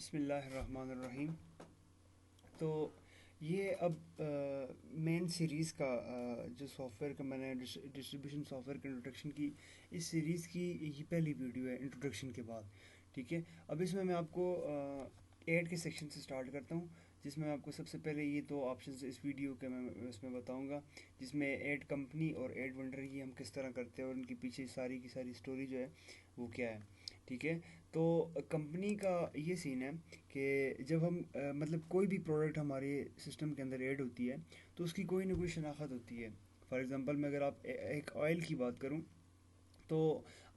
बिस्मिल्लाहिर्रहमानिर्रहीम। तो ये अब मेन सीरीज़ का जो सॉफ़्टवेयर का मैंने डिस्ट्रीब्यूशन सॉफ़्टवेयर का इंट्रोडक्शन की, इस सीरीज़ की ये पहली वीडियो है इंट्रोडक्शन के बाद। ठीक है, अब इसमें मैं आपको ऐड के सेक्शन से स्टार्ट करता हूँ, जिसमें मैं आपको सबसे पहले ये दो ऑप्शंस इस वीडियो के मैं इसमें बताऊँगा, जिसमें ऐड कंपनी और ऐड वेंडर की हम किस तरह करते हैं और उनके पीछे सारी की सारी स्टोरी जो है वो क्या है। ठीक है, तो कंपनी का ये सीन है कि जब हम मतलब कोई भी प्रोडक्ट हमारे सिस्टम के अंदर ऐड होती है तो उसकी कोई ना कोई शनाख्त होती है। फॉर एग्ज़ाम्पल मैं अगर आप एक ऑयल की बात करूं तो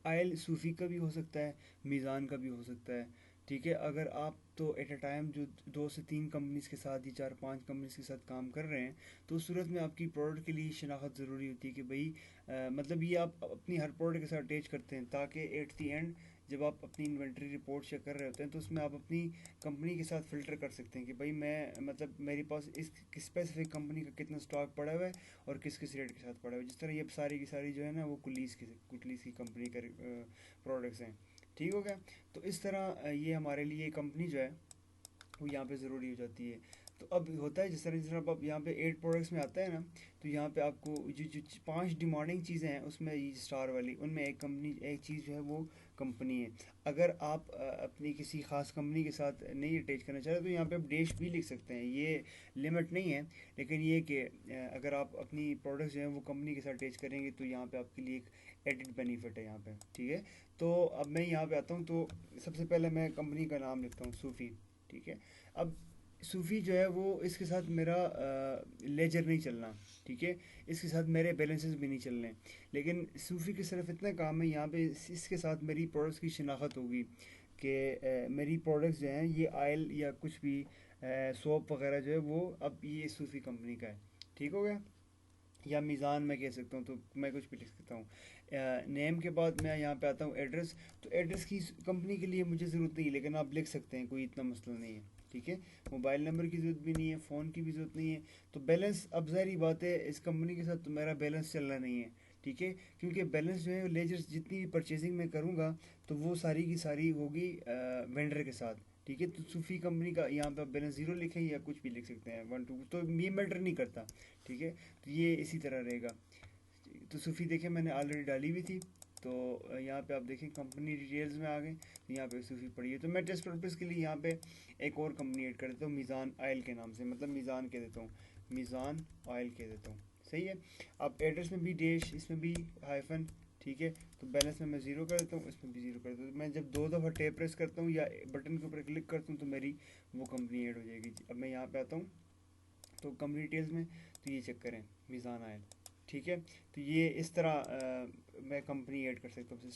ऑयल सूफी का भी हो सकता है, मीज़ान का भी हो सकता है। ठीक है, अगर आप तो एट अ टाइम जो 2 से 3 कंपनीज के साथ या 4-5 कंपनीज के साथ काम कर रहे हैं, तो उस सूरत में आपकी प्रोडक्ट के लिए शनाख्त ज़रूरी होती है कि भाई मतलब ये आप अपनी हर प्रोडक्ट के साथ अटैच करते हैं ताकि एट दी एंड जब आप अपनी इन्वेंट्री रिपोर्ट चेक कर रहे होते हैं तो उसमें आप अपनी कंपनी के साथ फ़िल्टर कर सकते हैं कि भाई मैं मतलब मेरे पास इस स्पेसिफिक कंपनी का कितना स्टॉक पड़ा हुआ है और किस किस रेट के साथ पड़ा हुआ है। जिस तरह ये सारी की सारी जो है ना वो कुलीस की कंपनी का प्रोडक्ट्स हैं। ठीक हो गया, तो इस तरह ये हमारे लिए कंपनी जो है वो यहाँ पे ज़रूरी हो जाती है। तो अब होता है जिस तरह अब यहाँ पे 8 प्रोडक्ट्स में आता है ना, तो यहाँ पे आपको जो 5 डिमांडिंग चीज़ें हैं उसमें ये स्टार वाली उनमें एक चीज़ जो है वो कंपनी है। अगर आप अपनी किसी ख़ास कंपनी के साथ नहीं अटैच करना चाह रहे तो यहाँ पे आप डैश भी लिख सकते हैं, ये लिमिट नहीं है। लेकिन ये कि अगर आप अपनी प्रोडक्ट्स जो हैं वो कंपनी के साथ अटैच करेंगे तो यहाँ पे आपके लिए एक एडिड बेनिफिट है यहाँ पे। ठीक है, तो अब मैं यहाँ पे आता हूँ, तो सबसे पहले मैं कंपनी का नाम लिखता हूँ, सूफ़ी। ठीक है, अब सूफ़ी जो है वो इसके साथ मेरा लेजर नहीं चलना। ठीक है, इसके साथ मेरे बैलेंसेस भी नहीं चलने। लेकिन सूफ़ी की सिर्फ इतना काम है यहाँ पे इसके साथ मेरी प्रोडक्ट्स की शनाख्त होगी कि मेरी प्रोडक्ट्स जो हैं ये ऑयल या कुछ भी सोप वगैरह जो है वो अब ये सूफ़ी कंपनी का है। ठीक हो गया, या मीज़ान मैं कह सकता हूँ, तो मैं कुछ भी लिख सकता हूँ। नेम के बाद मैं यहाँ पे आता हूँ एड्रेस। तो एड्रेस की कंपनी के लिए मुझे ज़रूरत नहीं है, लेकिन आप लिख सकते हैं, कोई इतना मसला नहीं है। ठीक है, मोबाइल नंबर की ज़रूरत भी नहीं है, फ़ोन की भी ज़रूरत नहीं है। तो बैलेंस, अब ज़ाहिर बात है इस कंपनी के साथ तो मेरा बैलेंस चल रहा नहीं है। ठीक है, क्योंकि बैलेंस जो है लेजर जितनी भी परचेजिंग में करूँगा तो वो सारी की सारी होगी वेंडर के साथ। ठीक है, तो सूफ़ी कंपनी का यहाँ पे आप बैलेंस ज़ीरो लिखें या कुछ भी लिख सकते हैं, 1 2, तो ये मैटर नहीं करता। ठीक है, तो ये इसी तरह रहेगा। तो सूफ़ी देखें मैंने ऑलरेडी डाली हुई थी, तो यहाँ पे आप देखें कंपनी डिटेल्स में आ गए, तो यहाँ पे सूफ़ी पड़ी है। तो मैं टेस्ट पर्पज़ के लिए यहाँ पे एक और कंपनी ऐड कर देता हूँ, मीज़ान ऑयल के नाम से, मतलब मीज़ान कह देता हूँ, मीज़ान ऑयल कह देता हूँ। सही है, अब एड्रेस में भी डैश, इसमें भी हाइफन। ठीक है, तो बैलेंस में मैं ज़ीरो कर देता हूँ, इसमें भी ज़ीरो कर देता हूँ। मैं जब 2 दफ़ा टैप प्रेस करता हूँ या बटन के ऊपर क्लिक करता हूँ तो मेरी वो कंपनी ऐड हो जाएगी। अब मैं यहाँ पे आता हूँ तो कंपनी डिटेल्स में, तो ये चेक करें, मीज़ान आयल। ठीक है, तो ये इस तरह मैं कंपनी ऐड कर सकता हूँ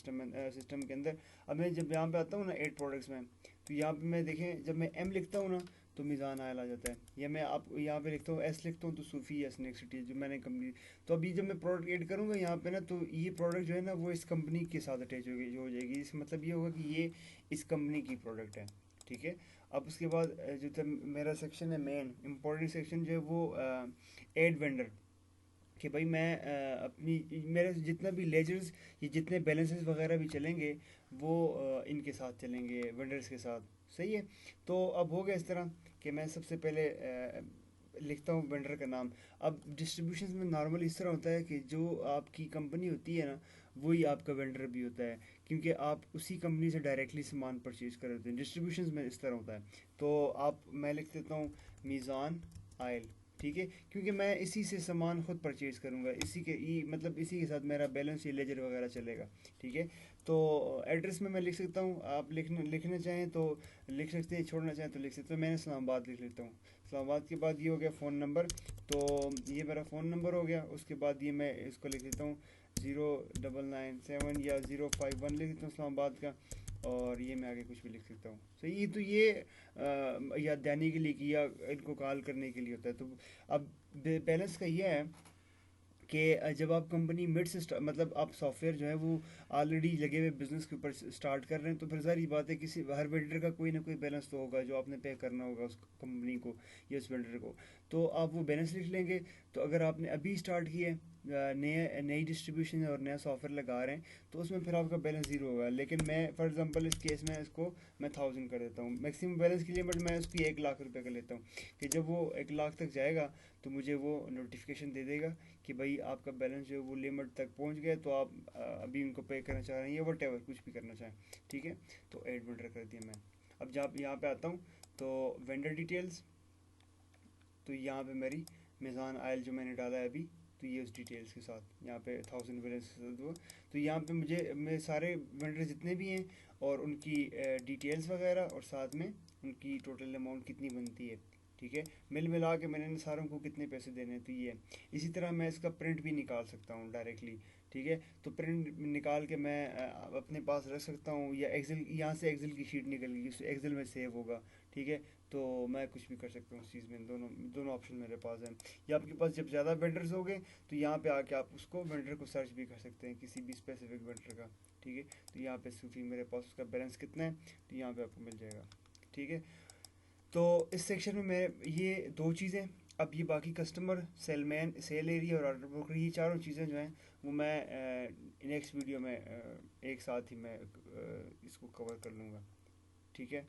सिस्टम के अंदर। अब मैं जब यहाँ पे आता हूँ ना 8 प्रोडक्ट्स में, तो यहाँ पे मैं देखें जब मैं एम लिखता हूँ ना तो मीज़ान आयल आ जाता है, या मैं आप यहाँ पे लिखता हूँ एस लिखता हूँ तो सूफ़ी या स्नैक सिटी जो मैंने कंपनी। तो अभी जब मैं प्रोडक्ट ऐड करूँगा यहाँ पे ना, तो ये प्रोडक्ट जो है ना वो इस कंपनी के साथ अटैच हो जाएगी। इसका मतलब ये होगा कि ये इस कंपनी की प्रोडक्ट है। ठीक है, अब उसके बाद जो मेरा सेक्शन है मेन इम्पोर्टेंट सेक्शन जो है वो एड वेंडर, कि भाई मैं अपनी मेरे जितना भी लेजर्स, ये जितने बैलेंसेस वगैरह भी चलेंगे वो इनके साथ चलेंगे, वेंडर्स के साथ। सही है, तो अब हो गया इस तरह कि मैं सबसे पहले लिखता हूँ वेंडर का नाम। अब डिस्ट्रीब्यूशन में नॉर्मली इस तरह होता है कि जो आपकी कंपनी होती है ना वही आपका वेंडर भी होता है, क्योंकि आप उसी कंपनी से डायरेक्टली सामान परचेज कर रहे हैं। डिस्ट्रीब्यूशन में इस तरह होता है। तो आप मैं लिख देता हूँ मीज़ान आयल। ठीक है, क्योंकि मैं इसी से सामान खुद परचेज़ करूँगा, इसी के मतलब इसी के साथ मेरा बैलेंस या लेजर वगैरह चलेगा। ठीक है, तो एड्रेस में मैं लिख सकता हूँ, आप लिखना चाहें तो लिख सकते हैं, छोड़ना चाहें तो लिख सकते हैं। मैंने इस्लामाबाद लिख लेता हूँ। इस्लामाबाद के बाद ये हो गया फ़ोन नंबर, तो ये मेरा फ़ोन नंबर हो गया। उसके बाद ये मैं इसको लिख देता हूँ 0997 या 051 लिख देता हूँ इस्लामाबाद का, और ये मैं आगे कुछ भी लिख सकता हूँ। सही, ये याद दहानी के लिए कि या इनको कॉल करने के लिए होता है। तो अब बैलेंस का ये है कि जब आप कंपनी मिड से मतलब आप सॉफ्टवेयर जो है वो ऑलरेडी लगे हुए बिजनेस के ऊपर स्टार्ट कर रहे हैं, तो फिर सारी बात है किसी हर बिल्डर का कोई ना कोई बैलेंस तो होगा जो आपने पे करना होगा उस कंपनी को या उस बिल्डर को। तो आप वो बैलेंस लिख लेंगे। तो अगर आपने अभी स्टार्ट किया है नई डिस्ट्रीब्यूशन और नया सॉफ्टवेयर लगा रहे हैं तो उसमें फिर आपका बैलेंस ज़ीरो होगा। लेकिन मैं फॉर एग्जांपल इस केस में इसको मैं 1000 कर देता हूँ मैक्सिमम बैलेंस के लिए, बट मैं उसकी 1 लाख रुपए कर लेता हूँ कि जब वो 1 लाख तक जाएगा तो मुझे वो नोटिफिकेशन दे देगा कि भाई आपका बैलेंस जो है वो लिमिट तक पहुँच गया, तो आप अभी उनको पे करना चाह रहे हैं या वट एवर कुछ भी करना चाहें, ठीक है। तो एड बिल्डर कर दिया मैं। अब जब यहाँ पे आता हूँ तो वेंडर डिटेल्स, तो यहाँ पे मेरी मिज़ान आयल जो मैंने डाला है अभी, तो ये उस डिटेल्स के साथ यहाँ पे 1000 बैलेंस के साथ हुआ। तो यहाँ पे मुझे मेरे सारे वेंडर जितने भी हैं और उनकी डिटेल्स वगैरह और साथ में उनकी टोटल अमाउंट कितनी बनती है, ठीक है। मिल मिला के मैंने इन सारों को कितने पैसे देने हैं, तो ये है। इसी तरह मैं इसका प्रिंट भी निकाल सकता हूँ डायरेक्टली, ठीक है। तो प्रिंट निकाल के मैं अपने पास रख सकता हूँ, या एक्सेल, यहाँ से एक्सेल की शीट निकल गई एक्सेल में सेव होगा, ठीक है। तो मैं कुछ भी कर सकता हूँ उस चीज़ में, दोनों दोनों ऑप्शन मेरे पास हैं। या आपके पास जब ज़्यादा वेंडर्स हो गए तो यहाँ पे आके आप उसको वेंडर को सर्च भी कर सकते हैं किसी भी स्पेसिफिक वेंडर का, ठीक है। तो यहाँ पे सूफी मेरे पास उसका बैलेंस कितना है तो यहाँ पे आपको मिल जाएगा, ठीक है। तो इस सेक्शन में मैं ये दो चीज़ें, अब ये बाकी कस्टमर, सेलमैन, सेल एरिया और ऑर्डर ब्रोकर, ये चारों चीज़ें जो हैं वो मैं नेक्स्ट वीडियो में एक साथ ही मैं इसको कवर कर लूँगा, ठीक है।